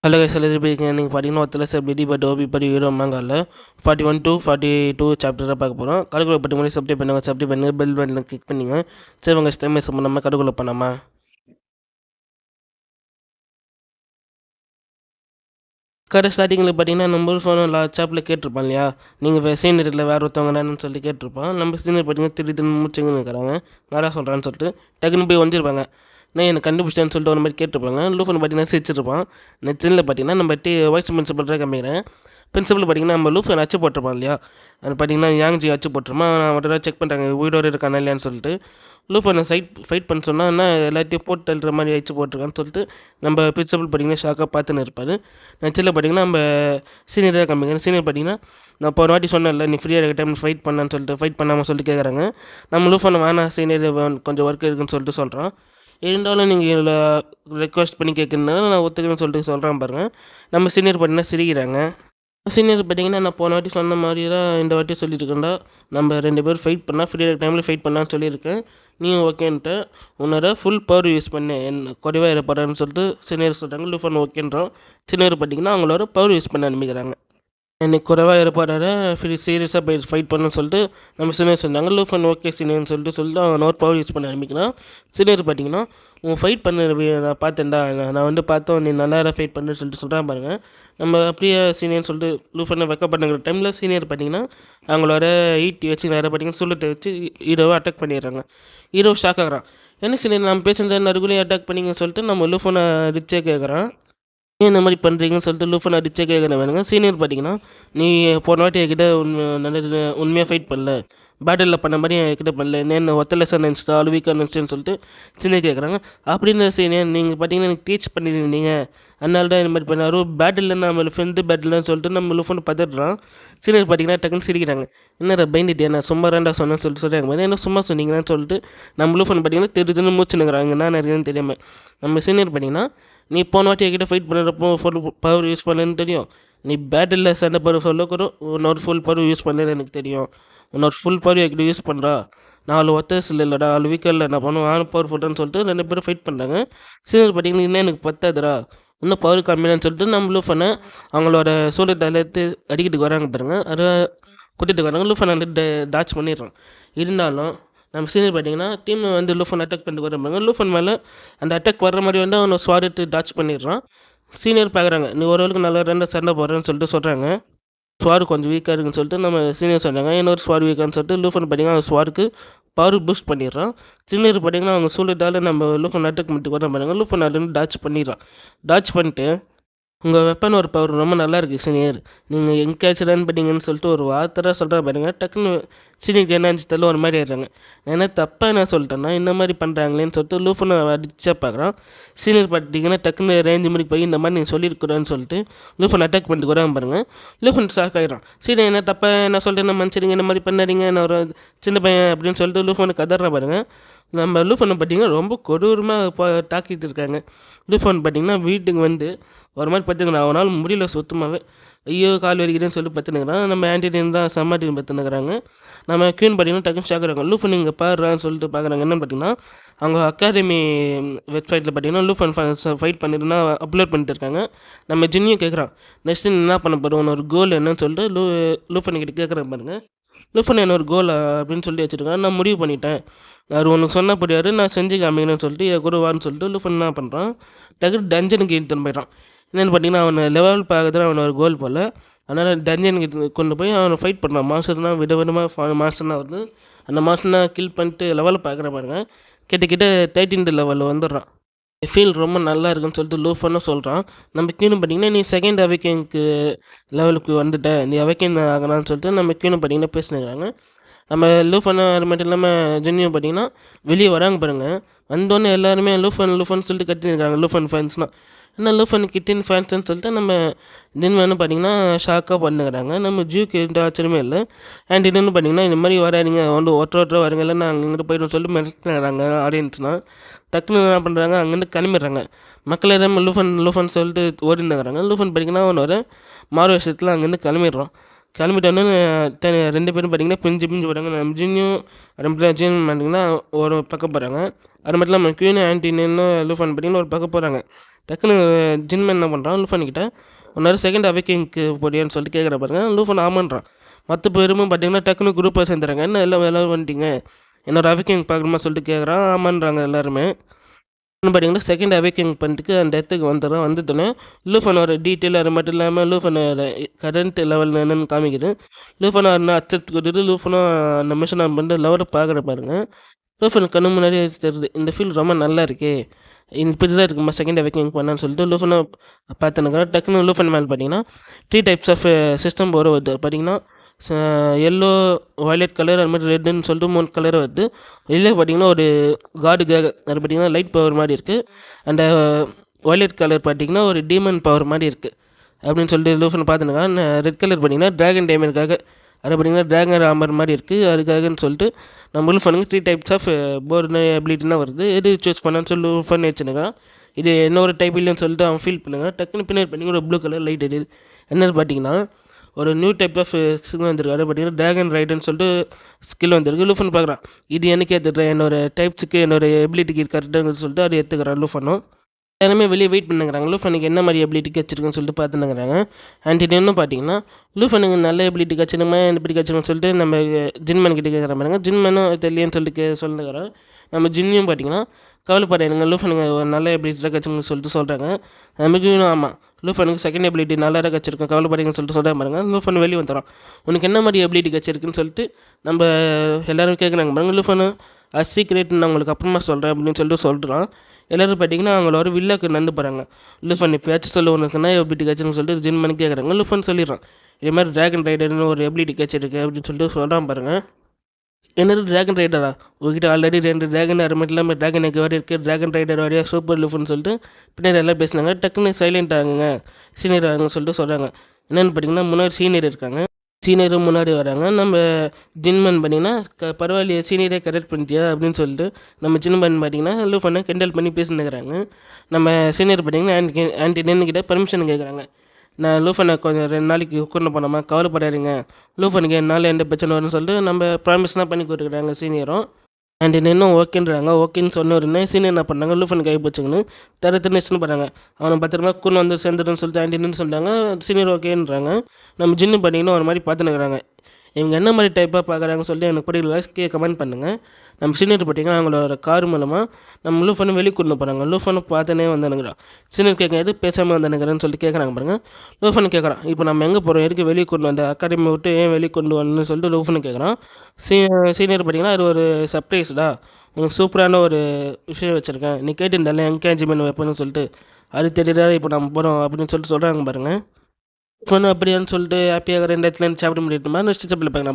Hello guys, எல்லாரும் எப்படி இருக்கீங்க? நீங்கள் பார்த்தீங்கன்னா ஒருத்தர் செலிபிரிட்டி பட் ஓபி படி ஹீரோ மாங்காவில் 41 to 42 சாப்டராக பார்க்க போகிறோம். கடுக்குள்ள பட்டு முன்னாடி சப்ஸ்கிரைப் பண்ணுங்க, பெல் பட்டனை கிளிக் பண்ணிங்க. சரி உங்கள் டைம் வேஸ்ட் பண்ணாமல் கடுக்குள்ள பண்ணாமா. கடை ஸ்டார்டிங்கில் பார்த்தீங்கன்னா நம்ம ஃபோனில் சாப்பில் கேட்டிருப்பான் இல்லையா, நீங்கள் சீனியரில் வேறு ஒருத்தவங்கன்னு சொல்லி கேட்டிருப்பான். நம்ம சீனியர் பார்த்தீங்கன்னா திடீர்னு மூச்சுங்கன்னு இருக்கிறாங்க, வேறு சொல்கிறான்னு சொல்லிட்டு டக்குன்னு போய் வந்துருப்பாங்க. நான் எனக்கு கண்டுபிடிச்சேன்னு சொல்லிட்டு ஒரு மாதிரி கேட்டிருப்பாங்க. லூஃபன் பார்த்தீங்கன்னா சிரிச்சிருப்பான். நெச்சில் பார்த்தீங்கன்னா நம்ம வைஸ் பிரின்சிபல் தான் காமிக்கிறேன். பிரின்சிபல் பார்த்தீங்கன்னா நம்ம லூஃபன் அச்சு போட்டிருப்பான் இல்லையா, அது பார்த்தீங்கன்னா யாங்ஜி அச்சு போட்டிருப்பான். அவர்கிட்ட செக் பண்ணுறாங்க உயிரோடு இருக்கானா இல்லையான்னு சொல்லிட்டு. லூஃபனை ஃபைட் பண்ண சொன்னால் என்ன எல்லாத்தையும் போட்டு தள்ளுற மாதிரி அச்சு போட்டிருக்கான்னு சொல்லிட்டு நம்ம பிரின்சிபல் பார்த்தீங்கன்னா ஷாக்காக பார்த்துன்னு இருப்பார். நெச்சில் பார்த்தீங்கன்னா நம்ம சீனியராக காமிக்கிறேன். சீனியர் பார்த்தீங்கன்னா நான் இப்போ ஒரு வாட்டி சொன்னேன்ல, நீ ஃப்ரீயாக இருக்க டைம் ஃபைட் பண்ணான்னு சொல்லிட்டு ஃபைட் பண்ணாமல் சொல்லிட்டு கேட்குறாங்க. நம்ம லூஃபனை வேணாம் சீனியர் கொஞ்சம் ஒர்க் இருக்குன்னு சொல்லிட்டு சொல்கிறான். இருந்தாலும் நீங்கள் இதில் ரெக்வஸ்ட் பண்ணி கேட்குறதுனால நான் ஒத்துக்கிறேன்னு சொல்லிட்டு சொல்கிறேன் பாருங்கள். நம்ம சீனியர் பார்த்தீங்கன்னா சிரிக்கிறாங்க. சீனியர் பார்த்தீங்கன்னா நான் போன வாட்டி சொன்ன மாதிரி தான் இந்த வாட்டி சொல்லியிருக்கேன்டா, நம்ம 2 பேர் ஃபைட் பண்ணால் ஃப்ரீயாக டைமில் ஃபைட் பண்ணான்னு சொல்லியிருக்கேன். நீயும் ஓகேன்ட்டு உன்னோட ஃபுல் பவர் யூஸ் பண்ணு, என்ன குறைவாக இருப்பாருன்னு சொல்லிட்டு சீனியர் சொல்கிறாங்க. லூஃபன் ஓகேன்றோம். சீனியர் பார்த்தீங்கன்னா அவங்களோட பவர் யூஸ் பண்ண ஆரம்பிக்கிறாங்க. எனக்கு குறைவாக இருப்பாரு சீரியஸாக போய் ஃபைட் பண்ணணும்னு சொல்லிட்டு நம்ம சீனியர் சொன்னாங்க. லூஃபன் ஓகே சீனியர்னு சொல்லிட்டு அவன் ஒரு பவர் யூஸ் பண்ண ஆரம்பிக்கிறான். சீனியர் பார்த்தீங்கன்னா உன் ஃபைட் பண்ண நான் பார்த்தேன்டா, நான் வந்து பார்த்தோம் நீ நல்லா ஃபைட் பண்ணுன்னு சொல்லிட்டு சொல்கிறான் பாருங்கள். நம்ம அப்படியே சீனியர்னு சொல்லிட்டு லூஃபனை வெக்க பண்ணுற டைமில் சீனியர் பார்த்தீங்கன்னா அவங்களோட ஈட்டி வச்சு நிறைய பார்த்தீங்கன்னா சொல்லிட்டு வச்சு ஹீரோவை அட்டாக் பண்ணிடுறாங்க. ஹீரோ ஷாக் ஆகிறான். என்ன சீனியர் நம்ம பேசுகிற நறுக்குள்ளேயே அட்டாக் பண்ணிங்கன்னு சொல்லிட்டு நம்ம லூஃபனை ரிச்சே கேட்குறான். ஏன் இந்த மாதிரி பண்ணுறீங்கன்னு சொல்லிட்டு லூஃபன் அடிச்சே கேட்குறேன் வேணுங்க. சீனியர் பார்த்தீங்கன்னா நீ போன வாட்டி என்கிட்ட உண்மையாக ஃபைட் பண்ணல, பேட்டிலில் பண்ண மாதிரி என்கிட்ட பண்ணல, என்ன ஒத்தலை சார் நினச்சிட்டா வீக்காக நினச்சின்னு சொல்லிட்டு சீனியர் கேட்குறாங்க. அப்படின்னு சீனியர் நீங்கள் பார்த்தீங்கன்னா எனக்கு டீச் பண்ணியிருந்தீங்க, அதனால தான் இந்த மாதிரி பண்ணாரு. பேட்டில் நம்ம ஃப்ரெண்டு பேட்டில்னு சொல்லிட்டு நம்ம லூஃபன் பார்த்துடுறான். சீனியர் பார்த்தீங்கன்னா டக்குன்னு சிரிக்கிறாங்க. என்ன பயந்துட்டியா, நான் சும்மா ரெண்டா சொன்னேன்னு சொல்லிட்டு சொல்கிறாங்க. என்ன சும்மா சொன்னீங்கன்னு சொல்லிட்டு நம்ம லூஃபன் பார்த்தீங்கன்னா தெரிஞ்சுன்னு மூச்சுனுங்கிறாங்க. நான் இருக்குன்னு தெரியாமல் நம்ம சீனியர் பார்த்தீங்கன்னா நீ போன வாட்டி என்கிட்ட ஃபைட் பண்ணுறப்போ ஃபுல் பவர் யூஸ் பண்ணலன்னு தெரியும், நீ பேட்டிலில் சண்டை பவர் சொல்லக்கூடும் இன்னொரு ஃபுல் பவர் யூஸ் பண்ணலன்னு எனக்கு தெரியும், இன்னொரு ஃபுல் பவர் என்கிட்ட யூஸ் பண்ணுறா, 4 ஒத்தர்ஸ் இல்லைடா 4 வீக்காக இல்லை, நான் பண்ணுவேன் ஆன பவர் ஃபுல்லுன்னு சொல்லிட்டு 2 பேரும் ஃபைட் பண்ணுறாங்க. சீனியர் பார்த்தீங்கன்னா இன்னும் எனக்கு பத்தாதுடா, இன்னும் பவர் கம்மியானு சொல்லிட்டு நம்ம லூஃபனை அவங்களோட சூழலை எடுத்து அடிக்கிறதுக்கு வராங்க பாருங்க. அதை கூட்டிகிட்டு வராங்க. லூஃபன் வந்து டாச் பண்ணிடுறான். இருந்தாலும் நம்ம சீனியர் பார்த்தீங்கன்னா டீம் வந்து லூஃபன் அட்டாக் பண்ணிட்டு வராங்க. லூஃபன் மேலே அந்த அட்டாக் வர்ற மாதிரி வந்து அவனை ஸ்வாட் எடுத்து டாச் பண்ணிடுறான். சீனியர் பார்க்குறாங்க, நீ ஓரளவுக்கு நல்லா ரெண்டு சண்டை போடுறேன்னு சொல்லிட்டு சொல்கிறாங்க. ஸ்வார் கொஞ்சம் வீக்காக இருக்குன்னு சொல்லிட்டு நம்ம சீனியர் சொல்கிறாங்க. இன்னொரு ஸ்வார் வீக்கான்னு சொல்லிட்டு லூஃபன் பார்த்தீங்கன்னா அந்த ஸ்வாருக்கு பவர் பூஸ்ட் பண்ணிடுறான். சீனியர் பார்த்தீங்கன்னா அவங்க சூழலால் நம்ம லூஃபன் அட்டாக் பண்ணிட்டு வர பாருங்க. லூஃபன் அதுலேருந்து டாச் பண்ணிடுறான். டாச் பண்ணிட்டு உங்கள் வெப்பன் ஒரு பவர் ரொம்ப நல்லா இருக்குது சீனியர், நீங்கள் எங்கேயாச்சும் ரன் பண்ணிங்கன்னு சொல்லிட்டு ஒரு வார்த்தை சொல்கிறேன் பாருங்க. டக்குன்னு சீனியருக்கு என்ன ஆச்சு தெரியல, ஒரு மாதிரி ஆயிடுறாங்க. ஏன்னா தப்பாக என்ன சொல்லிட்டேன்னா இந்த மாதிரி பண்ணுறாங்களேன்னு சொல்லிட்டு லூஃபனை அடிச்சா பார்க்குறான். சீனியர் பார்த்தீங்கன்னா டக்குன்னு ரேஞ்சு மாதிரி போய் இந்த மாதிரி நீங்கள் சொல்லியிருக்கிறேன்னு சொல்லிட்டு லூஃபன் அட்டாக் பண்ணிட்டு வராங்க பாருங்கள். லூஃபன் ஷாக் ஆகிடும். சீனியர் என்ன தப்பாக என்ன சொல்லிட்டு மனுஷரிங்க இந்த மாதிரி பண்ணாதீங்க, நான் ஒரு சின்ன பையன் அப்படின்னு சொல்லிட்டு லூஃபனுக்கு கதறா பாருங்கள். நம்ம லூஃபனை பார்த்தீங்கன்னா ரொம்ப கொடூரமாக தாக்கிட்டு இருக்காங்க. லூஃபன் பார்த்தீங்கன்னா வீட்டுக்கு வந்து ஒரு மாதிரி பார்த்துக்கிறேன், அவனால் முடியல சுத்தமாகவே, ஐயோ கால் வலிக்கிறேன்னு சொல்லிட்டு பார்த்துனுக்குறான். நம்ம ஆன்டிடின் தான் சம்மாட்டின்னு பார்த்துனுக்குறாங்க. நம்ம க்யூன் பார்த்தீங்கன்னா டக்குன்னு ஷாக்குறாங்க. லூஃபன் இங்கே பாடுறான்னு சொல்லிட்டு பார்க்குறாங்க. என்னன்னு பார்த்தீங்கன்னா அவங்க அகாடமி வெப்சைட்டில் பார்த்தீங்கன்னா லூஃபன் ஃபைட் பண்ணிட்டுனா அப்லோட் பண்ணிட்டு இருக்காங்க. நம்ம ஜின்னியும் கேட்குறான், நெக்ஸ்ட்டு என்ன பண்ண போகிறோம், ஒரு கோல் என்னன்னு சொல்லிட்டு லூஃபன் கிட்ட கேட்குறேன் பாருங்கள். லூஃபன் என்ன ஒரு கோல் அப்படின்னு சொல்லி வச்சுருக்கான். நான் முடிவு பண்ணிட்டேன், அவர் உனக்கு சொன்னால் புரியாது, நான் செஞ்சு காமிக்கிறேன்னு சொல்லிட்டு என் குருவான்னு சொல்லிட்டு லூஃபன் என்ன பண்ணுறான், டக்குனு டஞ்சனுக்கு எடுத்துன்னு போயிட்டான். என்னென்னு பார்த்தீங்கன்னா அவனை லெவல் பார்க்குறது அவனை ஒரு கோல் போல், அதனால் டஞ்சனுக்கு கொண்டு போய் அவனை ஃபைட் பண்ணுறான். மாஸ்டர்னா விதவிதமாக மாஸ்டர்னா வருது. அந்த மாஸ்டர்னா கில் பண்ணிட்டு லெவலில் பார்க்குற பாருங்க, கிட்ட 13th லெவலில் வந்துடுறான். ஃபீல் ரொம்ப நல்லா இருக்குன்னு சொல்லிட்டு லூஃபனும் சொல்கிறான். நம்ம கீனும் பார்த்தீங்கன்னா நீ செகண்ட் அவேக்கனுக்கு லெவலுக்கு வந்துட்ட, நீ அவேக்கன் ஆகலான்னு சொல்லிட்டு நம்ம கீனும் பார்த்தீங்கன்னா பேசினுக்கிறாங்க. நம்ம லூஃபன் அது மட்டும் இல்லாமல் ஜென்னியும் பார்த்தீங்கன்னா வெளியே வராங்க பாருங்கள். வந்தோடனே எல்லாருமே லூஃபன் சொல்லிட்டு கட்டிருக்காங்க. லூஃபன் ஃபேன்ஸ்னால் என்ன லூஃபன் கிட்டின் ஃபேன்ஸ்ன்னு சொல்லிட்டு நம்ம ஜென்வனு பார்த்தீங்கன்னா ஷாக்காக பண்ணுறாங்க. நம்ம ஜூக்கு எந்த ஆச்சரியமே இல்லை. அண்ட் இன்னொன்று பார்த்தீங்கன்னா இந்த மாதிரி வராதிங்க வந்து ஒற்ற வருங்க, இல்லை நான் அங்கேருந்து போய்ட்டு சொல்லி மிரட்டுறாங்க ஆடியன்ஸ்னால். டக்குன்னு என்ன பண்ணுறாங்க, அங்கேருந்து கிளம்பிடுறாங்க. மக்கள் எல்லாமே லூஃபன் சொல்லிட்டு ஓடிந்துக்கிறாங்க. லூஃபன் பார்த்தீங்கன்னா அவன் ஒரு மாறு விஷயத்தில் அங்கேருந்து கிளம்பிடுறான். கிளம்பிட்டோன்னே 2 பேரும் பார்த்தீங்கன்னா பிஞ்சு போகிறாங்க. நம்ம ஜின்னியும் ஜின் பார்த்தீங்கன்னா ஒரு பக்கம் போகிறாங்க. அது மட்டும் இல்லாமல் க்யூன் ஆன்டின்னு லூஃபன் பார்த்தீங்கன்னா ஒரு பக்கம் போகிறாங்க. டக்குன்னு ஜின்மேன் என்ன பண்ணுறான் லூஃபன் கிட்ட ஒரு நேரம் செகண்ட் அவேக்கிங்க்கு போறியான்னு சொல்லிட்டு கேட்குற பாருங்க. லூஃபன் ஆமான்றான். மற்ற பேருமே பார்த்தீங்கன்னா டக்குன்னு குரூப்பாக சேர்ந்துறாங்க. என்ன எல்லோரும் வந்துட்டீங்க, என்னோட அவேக்கிங் பார்க்கணுமா சொல்லிட்டு கேட்குறான். ஆமான்றாங்க எல்லாருமே. பார்த்தீங்கன்னா செகண்ட் அவேக்கிங் பண்ணிட்டு அந்த இடத்துக்கு வந்துடுறான். வந்துட்டோன்னே லூஃபனோட டீட்டெயில் அது மட்டும் இல்லாமல் லூஃபனோட கரண்ட் லெவல் என்னென்னு காமிக்குது. லூஃபனை அக்செப்ட் கொடுத்துட்டு லூஃபனும் அந்த மிஷன் ஆன் பண்ணிட்டு லெவலை பார்க்குற பாருங்க. லூஃபன் கண்ணு முன்னாடியே தெரியுது, இந்த ஃபீல் ரொம்ப நல்லா இருக்கே, இப்படி தான் இருக்குமா செகண்ட் அவேக்கிங் பண்ணான்னு சொல்லிட்டு லூஃபனை பார்த்துனுங்க. டக்குன்னு லூஃபன் மேலே பார்த்தீங்கன்னா 3 டைப்ஸ் ஆஃப் சிஸ்டம் போர்டு வருது. பார்த்தீங்கன்னா எல்லோ, வயலட் கலர், அது மாதிரி ரெட்டுன்னு சொல்லிட்டு 3 கலர் வருது. இதில் பார்த்தீங்கன்னா ஒரு காடுக்காக அது பார்த்தீங்கன்னா லைட் பவர் மாதிரி இருக்குது. அந்த வயலட் கலர் பார்த்தீங்கன்னா ஒரு டீமன் பவர் மாதிரி இருக்குது அப்படின்னு சொல்லிட்டு லூஃபன் பார்த்துனுங்க. ரெட் கலர் பார்த்தீங்கன்னா ட்ராகன் டேமனுக்காக, அது பார்த்தீங்கன்னா ட்ராகன் ஆமர் மாதிரி இருக்குது அதுக்காகன்னு சொல்லிட்டு நம்ம லூஃபனுக்கு 3 டைப்ஸ் ஆஃப் போர்டு எபிலிட்டினா வருது. எது சூஸ் பண்ணான்னு சொல்லி லூஃபன் வச்சுனுங்க. இது என்ன ஒரு டைப் இல்லைன்னு சொல்லிட்டு அவன் ஃபீல் பண்ணுங்க. டக்குன்னு பின்னாடி பார்த்தீங்கன்னா ஒரு ப்ளூ கலர் லைட் எரியுது. என்னன்னு பார்த்தீங்கன்னா ஒரு நியூ டைப் ஆஃப் ஸ்கில் வந்திருக்கு. அது பார்த்தீங்கன்னா ட்ராகன் ரைடுன்னு சொல்லிட்டு ஸ்கில் வந்திருக்கு. லூஃபன் பார்க்குறான், இது எனக்கு ஏற்றுறேன், என்னோட டைப்ஸுக்கு என்னோட எபிலிட்டிக்கு கரெக்டாக சொல்லிட்டு அது ஏற்றுக்கிறான் லூஃபனும். எல்லாருமே வெளியே வெயிட் பண்ணுங்கிறாங்க. லூஃபனுக்கு என்ன மாதிரி எபிலிட்டி கிடச்சிருக்குன்னு சொல்லிட்டு பார்த்துனுங்கிறாங்க. இன்னும் பார்த்தீங்கன்னா லூஃபனுக்கு நல்ல எபிலிட்டி கிடச்சிருமா எப்படி கிடச்சிருக்குன்னு சொல்லிட்டு நம்ம ஜின்மேன் கிட்ட கேட்குற மாதிரிங்க. ஜின்மேனும் தெரியலன்னு சொல்லிட்டு சொல்லுங்கிறோம். நம்ம ஜின்னியும் பார்த்தீங்கன்னா கவலைப்படாதுங்க, லூஃபனுக்கு ஒரு நல்ல எபிலிட்டி தான் கிடச்சிருக்குன்னு சொல்லிட்டு சொல்கிறாங்க. நமக்கு ஆமாம், லூஃபனுக்கு செகண்ட் எபிலிட்டி நல்லா தான் கிடச்சிருக்கும், கவலைப்படாதுன்னு சொல்லிட்டு சொல்கிற பாருங்க. லூஃபன் வெளியே வந்துடும். உனக்கு என்ன மாதிரி எபிலிட்டி கிடச்சிருக்குன்னு சொல்லிட்டு நம்ம எல்லோரும் கேட்குறாங்க பாருங்க. லூஃபனு அது சீக்ரெட் நான் உங்களுக்கு அப்புறமா சொல்கிறேன் அப்படின்னு சொல்லிட்டு சொல்கிறான். எல்லோரும் பார்த்தீங்கன்னா அவங்களோட வில்லாக்கு நடந்து போகிறாங்க. லூஃபன் இப்போயாச்சும் சொல்ல உனக்குன்னா எபிலிட்டி கிடச்சிருன்னு சொல்லிட்டு ஜின்மேன் கேட்குறாங்க. லூஃபன் சொல்லிடுறான், இதே மாதிரி ட்ராகன் ரைடர்னு ஒரு எபிலிட்டி கிடச்சிருக்கு அப்படின்னு சொல்லிட்டு சொல்கிறான் பாருங்கள். என்னது ட்ராகன் ரைடரா, உங்ககிட்ட ஆல்ரெடி 2 ட்ராகன் அது மட்டும் இல்லாமல் ட்ராகன் எங்கே வரையும் இருக்குது, ட்ராகன் ரைடர் வரையா சூப்பர் லூஃப்னு சொல்லிட்டு பின்னாடி எல்லாம் பேசுனாங்க. டக்குன்னு சைலண்ட் ஆகுங்க, சீனியர் ஆகுங்க சொல்லிட்டு சொல்கிறாங்க. என்னென்னு பார்த்தீங்கன்னா முன்னாடி சீனியர் இருக்காங்க, சீனியரும் முன்னாடி வராங்க. நம்ம ஜின்மன் பார்த்தீங்கன்னா பரவாயில்லையே சீனியரே கரெக்ட் பண்ணிட்டியா அப்படின்னு சொல்லிட்டு நம்ம ஜின்மன் பார்த்தீங்கன்னா லூஃபனை கிண்டல் பண்ணி பேசினுக்கிறாங்க. நம்ம சீனியர் பார்த்தீங்கன்னா ஆன்டி நின்றுக்கிட்ட பர்மிஷன் கேட்குறாங்க. நான் லூஃபனை கொஞ்சம் 2 நாளைக்கு கூட்டின்னு போனோமா, கவலைப்படாதீங்க, லூஃபனுக்கு என்னால் எந்த பிரச்சனை வரும்னு சொல்லிட்டு நம்ம ப்ராமிஸ்லாம் பண்ணி கொடுக்குறாங்க சீனியரும். அண்ட் இன்னும் ஓகேன்றாங்க. ஓகேன்னு சொன்ன உடனே சீனியர் என்ன பண்ணாங்க, லூஃபன் கை போச்சுங்கன்னு தரத்துன்னு பண்ணாங்க. அவனை பத்திரமா கூன்னு வந்து சேர்ந்துடுன்னு சொல்லிட்டு ஆண்டின்னு சொல்லிட்டாங்க. சீனியர் ஓகேன்றாங்க. நம்ம ஜின்னு பண்ணிங்கன்னா ஒரு மாதிரி பார்த்துனுக்குறாங்க. இவங்க என்ன மாதிரி டைப்பாக பார்க்குறாங்கன்னு சொல்லி எனக்கு பிடிக்கல வாய்ஸ்க்கே கமெண்ட் பண்ணுங்கள். நம்ம சீனியர் பார்த்தீங்கன்னா அவங்களோட கார் மூலமாக நம்ம லூஃபனை வெளியே கொண்டு போகிறாங்க. லூஃபனை பார்த்துனே வந்தானுங்கிறான். சீனியர் கேட்க எது பேசாமல் வந்தானுங்கிறேன்னு சொல்லிட்டு கேட்குறாங்க பாருங்கள். லூஃபனை கேட்குறான், இப்போ நம்ம எங்கே போகிறோம், எதுக்கு வெளியே கொண்டு வந்த அகாடமி விட்டு ஏன் வெளியே கொண்டு வரணும்னு சொல்லிட்டு லூஃபனை கேட்குறான். சீனியர் பார்த்தீங்கன்னா அது ஒரு சர்ப்ரைஸ்டா, உனக்கு சூப்பரான ஒரு விஷயம் வச்சுருக்கேன், நீ கேட்டுருந்தால என்கேஜ்மெண்ட் வைப்பேன்னு சொல்லிட்டு அது தெரியுதா, இப்போ நம்ம போகிறோம் அப்படின்னு சொல்லிட்டு சொல்கிறாங்க பாருங்கள். ஃபோன் அப்படியான்னு சொல்லிட்டு ஹாப்பியாக 2 இடத்துல சாப்பிட முடியுமா நெக்ஸ்ட் சாப்பிட பார்க்கலாம்.